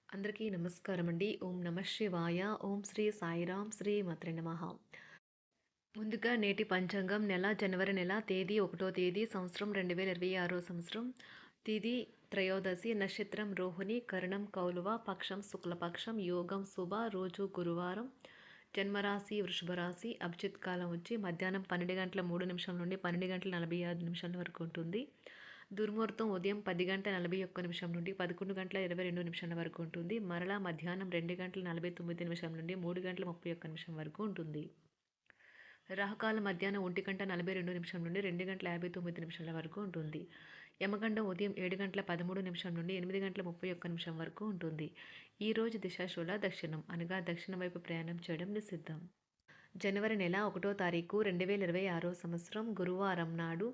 అందరికీ నమస్కారం అండి. ఓం నమః శివాయ. ఓం శ్రీ సాయిరాం శ్రీ మాత్రే నమః. ముందుగా నేటి పంచాంగం జనవరి నెల తేదీ 1వ తేదీ సంవత్సరం 2026 సంవత్సరం. తిథి త్రయోదశి, నక్షత్రం రోహిణి, కరణం కౌలువ, పక్షం శుక్లపక్షం, యోగం శుభ, రోజు గురువారం, జన్మరాశి వృషభ రాశి, అభిజిత్ కాలం వచ్చి మధ్యాహ్నం 12 గంటల 3 నిమిషాల నుండి 12 గంటల 45 నిమిషాల వరకు ఉంటుంది. దుర్ముహూర్తం ఉదయం 10 గంటల 41 నిమిషం నుండి 11 గంటల 22 నిమిషాల వరకు ఉంటుంది. మరలా మధ్యాహ్నం 2 గంటల 49 నిమిషం నుండి 3 గంటల 31 నిమిషం వరకు ఉంటుంది. రాహుకాలం మధ్యాహ్నం 1 గంట 42 నిమిషం నుండి 2 గంటల 59 నిమిషాల వరకు ఉంటుంది. యమగండం ఉదయం 7 గంటల 13 నిమిషం నుండి 8 గంటల 31 నిమిషం వరకు ఉంటుంది. ఈ రోజు దిశాశూల దక్షిణం, అనగా దక్షిణం వైపు ప్రయాణం చేయడం నిషిద్ధం. జనవరి నెల 1వ తారీఖు 2026 సంవత్సరం గురువారం నాడు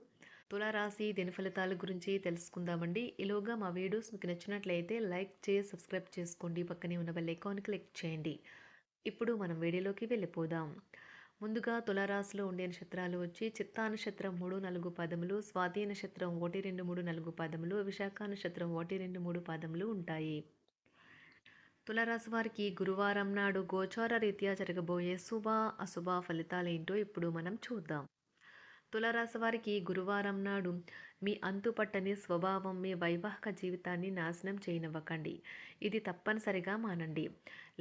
తులారాశి దిన ఫలితాల గురించి తెలుసుకుందామండి. ఈలోగా మా వీడియోస్ మీకు నచ్చినట్లయితే లైక్ చేసి సబ్స్క్రైబ్ చేసుకోండి. పక్కనే ఉన్న బెల్ ఐకాన్ క్లిక్ చేయండి. ఇప్పుడు మనం వీడియోలోకి వెళ్ళిపోదాం. ముందుగా తులారాశిలో ఉండే నక్షత్రాలు వచ్చి చిత్తా నక్షత్రం 3, 4 పదములు, స్వాతి నక్షత్రం 1, 2, 3, 4 పదములు, విశాఖ నక్షత్రం 1, 2, 3 పదములు ఉంటాయి. తులారాశి వారికి గురువారం నాడు గోచార రీత్యా జరగబోయే శుభ అశుభ ఫలితాలేంటో ఇప్పుడు మనం చూద్దాం. తులారాశి వారికి గురువారం నాడు మీ అంతుపట్టని స్వభావం మీ వైవాహిక జీవితాన్ని నాశనం చేయనివ్వకండి. ఇది తప్పనిసరిగా మానండి.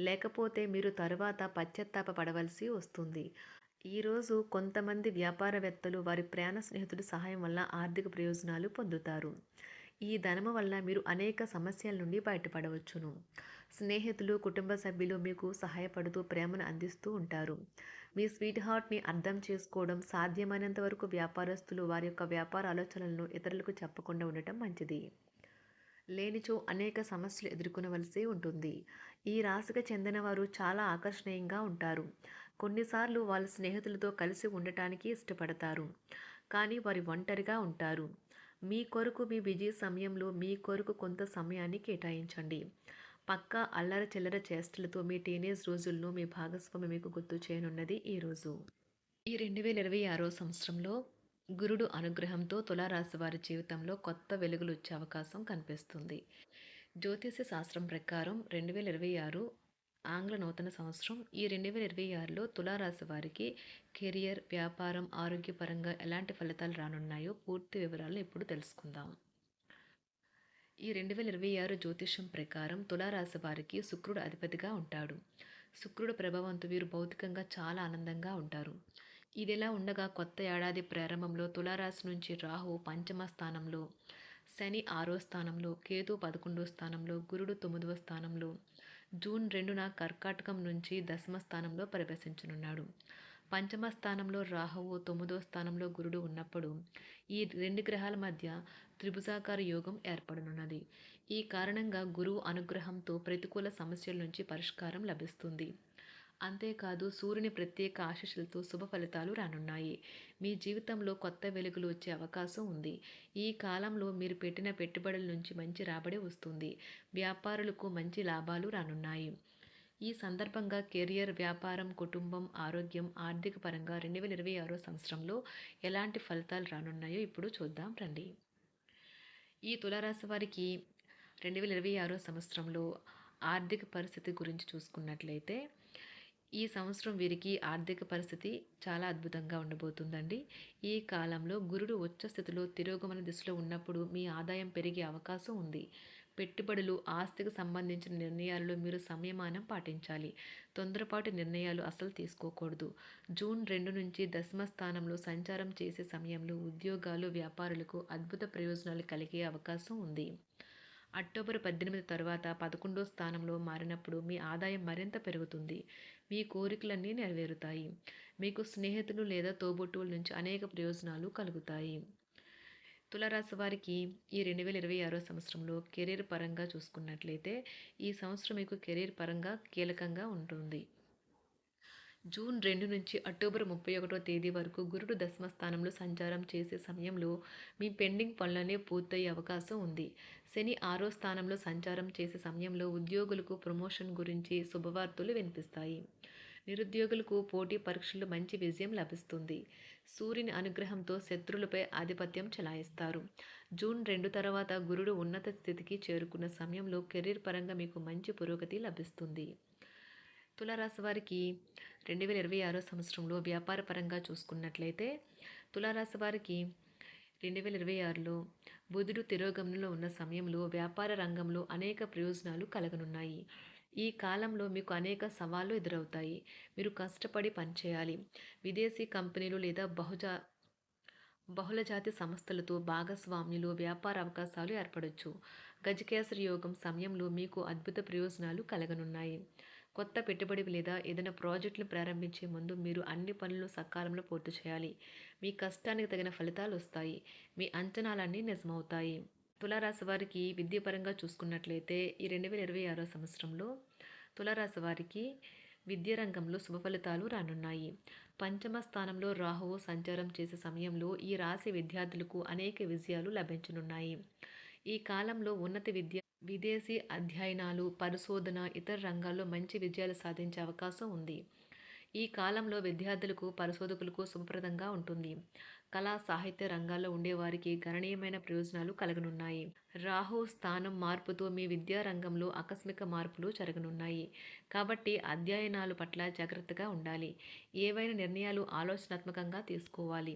లేకపోతే మీరు తరువాత పశ్చాత్తాప పడవలసి వస్తుంది. ఈరోజు కొంతమంది వ్యాపారవేత్తలు వారి ప్రయాణ స్నేహితుడి సహాయం వల్ల ఆర్థిక ప్రయోజనాలు పొందుతారు. ఈ ధనము వల్ల మీరు అనేక సమస్యల నుండి బయటపడవచ్చును. స్నేహితులు, కుటుంబ సభ్యులు మీకు సహాయపడుతూ ప్రేమను అందిస్తూ ఉంటారు. మీ స్వీట్ హార్ట్ని అర్థం చేసుకోవడం సాధ్యమైనంత వరకు వ్యాపారస్తులు వారి యొక్క వ్యాపార ఆలోచనలను ఇతరులకు చెప్పకుండా ఉండటం మంచిది. లేనిచో అనేక సమస్యలు ఎదుర్కొనవలసి ఉంటుంది. ఈ రాశికి చెందిన వారు చాలా ఆకర్షణీయంగా ఉంటారు. కొన్నిసార్లు వాళ్ళ స్నేహితులతో కలిసి ఉండటానికి ఇష్టపడతారు, కానీ వారు ఒంటరిగా ఉంటారు. మీ కొరకు మీ బిజీ సమయంలో మీ కొరకు కొంత సమయాన్ని కేటాయించండి. పక్కా అల్లర చిల్లర చేష్టలతో మీ టీనేజ్ రోజుల్లో మీ భాగస్వామి మీకు గుర్తు చేయనున్నది ఈరోజు. ఈ 2026 సంవత్సరంలో గురుడు అనుగ్రహంతో తులారాశి వారి జీవితంలో కొత్త వెలుగులు వచ్చే అవకాశం కనిపిస్తుంది. జ్యోతిష శాస్త్రం ప్రకారం 2026 ఆంగ్ల నూతన సంవత్సరం. ఈ 2026లో తులారాశి వారికి కెరియర్, వ్యాపారం, ఆరోగ్యపరంగా ఎలాంటి ఫలితాలు రానున్నాయో పూర్తి వివరాలను ఇప్పుడు తెలుసుకుందాం. ఈ 2026 జ్యోతిష్యం ప్రకారం తులారాశి వారికి శుక్రుడు అధిపతిగా ఉంటాడు. శుక్రుడు ప్రభావంతో వీరు భౌతికంగా చాలా ఆనందంగా ఉంటారు. ఇదిలా ఉండగా కొత్త ఏడాది ప్రారంభంలో తులారాశి నుంచి రాహు పంచమ స్థానంలో, శని 6వ స్థానంలో, కేతు 11వ స్థానంలో, గురుడు 9వ స్థానంలో, జూన్ 2న కర్కాటకం నుంచి దశమ స్థానంలో ప్రవేశించనున్నాడు. పంచమ స్థానంలో రాహువు, 9వ స్థానంలో గురుడు ఉన్నప్పుడు ఈ రెండు గ్రహాల మధ్య త్రిభుజాకార యోగం ఏర్పడనున్నది. ఈ కారణంగా గురువు అనుగ్రహంతో ప్రతికూల సమస్యల నుంచి పరిష్కారం లభిస్తుంది. అంతేకాదు సూర్యుని ప్రత్యేక ఆశీస్సులతో శుభ ఫలితాలు రానున్నాయి. మీ జీవితంలో కొత్త వెలుగులు వచ్చే అవకాశం ఉంది. ఈ కాలంలో మీరు పెట్టిన పెట్టుబడుల నుంచి మంచి రాబడి వస్తుంది. వ్యాపారులకు మంచి లాభాలు రానున్నాయి. ఈ సందర్భంగా కెరియర్, వ్యాపారం, కుటుంబం, ఆరోగ్యం, ఆర్థిక పరంగా 2026 సంవత్సరంలో ఎలాంటి ఫలితాలు రానున్నాయో ఇప్పుడు చూద్దాం రండి. ఈ తులారాశి వారికి 2026 సంవత్సరంలో ఆర్థిక పరిస్థితి గురించి చూసుకున్నట్లయితే ఈ సంవత్సరం వీరికి ఆర్థిక పరిస్థితి చాలా అద్భుతంగా ఉండబోతుందండి. ఈ కాలంలో గురుడు ఉచ్చ స్థితిలో తిరోగమన దిశలో ఉన్నప్పుడు మీ ఆదాయం పెరిగే అవకాశం ఉంది. పెట్టుబడులు, ఆస్తికి సంబంధించిన నిర్ణయాలలో మీరు సంయమనం పాటించాలి. తొందరపాటు నిర్ణయాలు అసలు తీసుకోకూడదు. జూన్ 2 నుంచి దశమ స్థానంలో సంచారం చేసే సమయంలో ఉద్యోగాలు, వ్యాపారులకు అద్భుత ప్రయోజనాలు కలిగే అవకాశం ఉంది. అక్టోబర్ 18 తర్వాత 11వ స్థానంలో మారినప్పుడు మీ ఆదాయం మరింత పెరుగుతుంది. మీ కోరికలన్నీ నెరవేరుతాయి. మీకు స్నేహితులు లేదా తోబుట్టువుల నుంచి అనేక ప్రయోజనాలు కలుగుతాయి. తులారాశి వారికి ఈ 2026 సంవత్సరంలో కెరీర్ పరంగా చూసుకున్నట్లయితే ఈ సంవత్సరం మీకు కెరీర్ పరంగా కీలకంగా ఉంటుంది. జూన్ 2 నుంచి అక్టోబర్ 31వ తేదీ వరకు గురుడు దశమ స్థానంలో సంచారం చేసే సమయంలో మీ పెండింగ్ పనులన్నీ పూర్తయ్యే అవకాశం ఉంది. శని 6వ స్థానంలో సంచారం చేసే సమయంలో ఉద్యోగులకు ప్రమోషన్ గురించి శుభవార్తలు వినిపిస్తాయి. నిరుద్యోగులకు పోటీ పరీక్షల్లో మంచి విజయం లభిస్తుంది. సూర్యుని అనుగ్రహంతో శత్రువులపై ఆధిపత్యం చెలాయిస్తారు. జూన్ 2 తర్వాత గురుడు ఉన్నత స్థితికి చేరుకున్న సమయంలో కెరీర్ పరంగా మీకు మంచి పురోగతి లభిస్తుంది. తులారాశి వారికి 2026 సంవత్సరంలో వ్యాపార పరంగా చూసుకున్నట్లయితే తులారాశి వారికి 2026లో బుధుడు తిరోగమనంలో ఉన్న సమయంలో వ్యాపార రంగంలో అనేక ప్రయోజనాలు కలగనున్నాయి. ఈ కాలంలో మీకు అనేక సవాళ్లు ఎదురవుతాయి. మీరు కష్టపడి పనిచేయాలి. విదేశీ కంపెనీలు లేదా బహుళజాతి సంస్థలతో భాగస్వామ్యులు వ్యాపార అవకాశాలు ఏర్పడొచ్చు. గజకేసరి యోగం సమయంలో మీకు అద్భుత ప్రయోజనాలు కలగనున్నాయి. కొత్త పెట్టుబడి లేదా ఏదైనా ప్రాజెక్టులు ప్రారంభించే ముందు మీరు అన్ని పనులు సకాలంలో పూర్తి చేయాలి. మీ కష్టానికి తగిన ఫలితాలు వస్తాయి. మీ అంచనాలన్నీ నిజమవుతాయి. తులారాశి వారికి విద్యాపరంగా చూసుకున్నట్లయితే ఈ 2026 సంవత్సరంలో తులారాశి వారికి విద్యా రంగంలో శుభ ఫలితాలు రానున్నాయి. పంచమ స్థానంలో రాహువు సంచారం చేసే సమయంలో ఈ రాశి విద్యార్థులకు అనేక విజయాలు లభించనున్నాయి. ఈ కాలంలో ఉన్నత విద్య, విదేశీ అధ్యయనాలు, పరిశోధన, ఇతర రంగాల్లో మంచి విజయాలు సాధించే అవకాశం ఉంది. ఈ కాలంలో విద్యార్థులకు, పరిశోధకులకు శుభప్రదంగా ఉంటుంది. కళా సాహిత్య రంగాల్లో ఉండేవారికి గణనీయమైన ప్రయోజనాలు కలగనున్నాయి. రాహు స్థానం మార్పుతో మీ విద్యా రంగంలో ఆకస్మిక మార్పులు జరగనున్నాయి. కాబట్టి అధ్యయనాలు పట్ల జాగ్రత్తగా ఉండాలి. ఏవైనా నిర్ణయాలు ఆలోచనాత్మకంగా తీసుకోవాలి.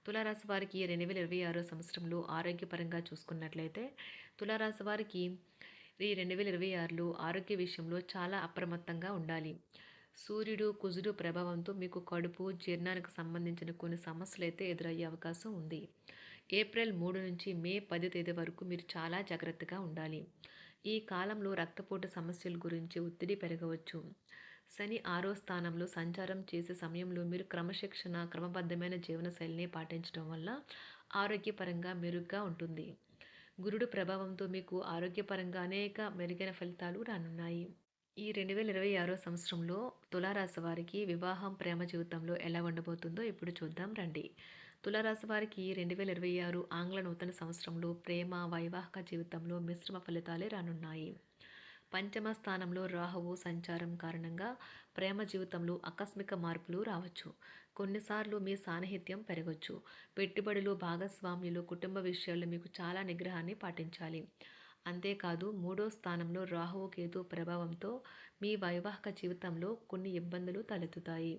తులారాశి వారికి 2026 సంవత్సరంలో ఆరోగ్యపరంగా చూసుకున్నట్లయితే తులారాశి వారికి ఈ 2026లో ఆరోగ్య విషయంలో చాలా అప్రమత్తంగా ఉండాలి. సూర్యుడు, కుజుడు ప్రభావంతో మీకు కడుపు, జీర్ణానికి సంబంధించిన కొన్ని సమస్యలైతే ఎదురయ్యే అవకాశం ఉంది. ఏప్రిల్ 3 నుంచి మే 10 తేదీ వరకు మీరు చాలా జాగ్రత్తగా ఉండాలి. ఈ కాలంలో రక్తపోటు సమస్యల గురించి ఒత్తిడి పెరగవచ్చు. శని 6వ స్థానంలో సంచారం చేసే సమయంలో మీరు క్రమశిక్షణ, క్రమబద్ధమైన జీవనశైలిని పాటించడం వల్ల ఆరోగ్యపరంగా మెరుగ్గా ఉంటుంది. గురుడు ప్రభావంతో మీకు ఆరోగ్యపరంగా అనేక మెరుగైన ఫలితాలు రానున్నాయి. ఈ 2026 సంవత్సరంలో తులారాశి వారికి వివాహం, ప్రేమ జీవితంలో ఎలా ఉండబోతుందో ఇప్పుడు చూద్దాం రండి. తులారాశి వారికి 2026 ఆంగ్ల నూతన సంవత్సరంలో ప్రేమ, వైవాహిక జీవితంలో మిశ్రమ ఫలితాలే రానున్నాయి. పంచమ స్థానంలో రాహువు సంచారం కారణంగా ప్రేమ జీవితంలో ఆకస్మిక మార్పులు రావచ్చు. కొన్నిసార్లు మీ సాన్నిహిత్యం పెరగవచ్చు. పెట్టుబడులు, భాగస్వామ్యులు, కుటుంబ విషయాల్లో మీకు చాలా నిగ్రహాన్ని పాటించాలి. అంతేకాదు 3వ స్థానంలో రాహువు, కేతు ప్రభావంతో మీ వైవాహిక జీవితంలో కొన్ని ఇబ్బందులు తలెత్తుతాయి.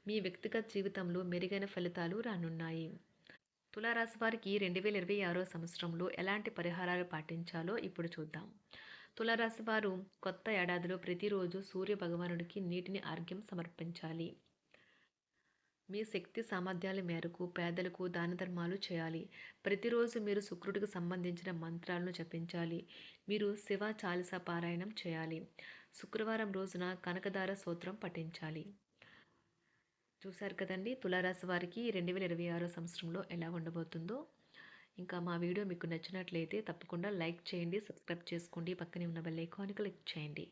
మీ వ్యక్తిగత జీవితంలో మెరుగైన ఫలితాలు రానున్నాయి. తులారాశి వారికి 2026 సంవత్సరంలో ఎలాంటి పరిహారాలు పాటించాలో ఇప్పుడు చూద్దాం. తులారాశి వారు కొత్త ఏడాదిలో ప్రతిరోజు సూర్య భగవానుడికి నీటిని అర్ఘ్యం సమర్పించాలి. మీ శక్తి సామర్థ్యాల మేరకు పేదలకు దాన ధర్మాలు చేయాలి. ప్రతిరోజు మీరు శుక్రుడికి సంబంధించిన మంత్రాలను జపించాలి. మీరు శివ చాలీసా పారాయణం చేయాలి. శుక్రవారం రోజున కనకదార స్తోత్రం పఠించాలి. చూశారు కదండి తులారాశి వారికి 2026 సంవత్సరంలో ఎలా ఉండబోతుందో. ఇంకా మా వీడియో మీకు నచ్చినట్లయితే తప్పకుండా లైక్ చేయండి, సబ్స్క్రైబ్ చేసుకోండి, పక్కనే ఉన్న బెల్ ఐకాన్ క్లిక్ చేయండి.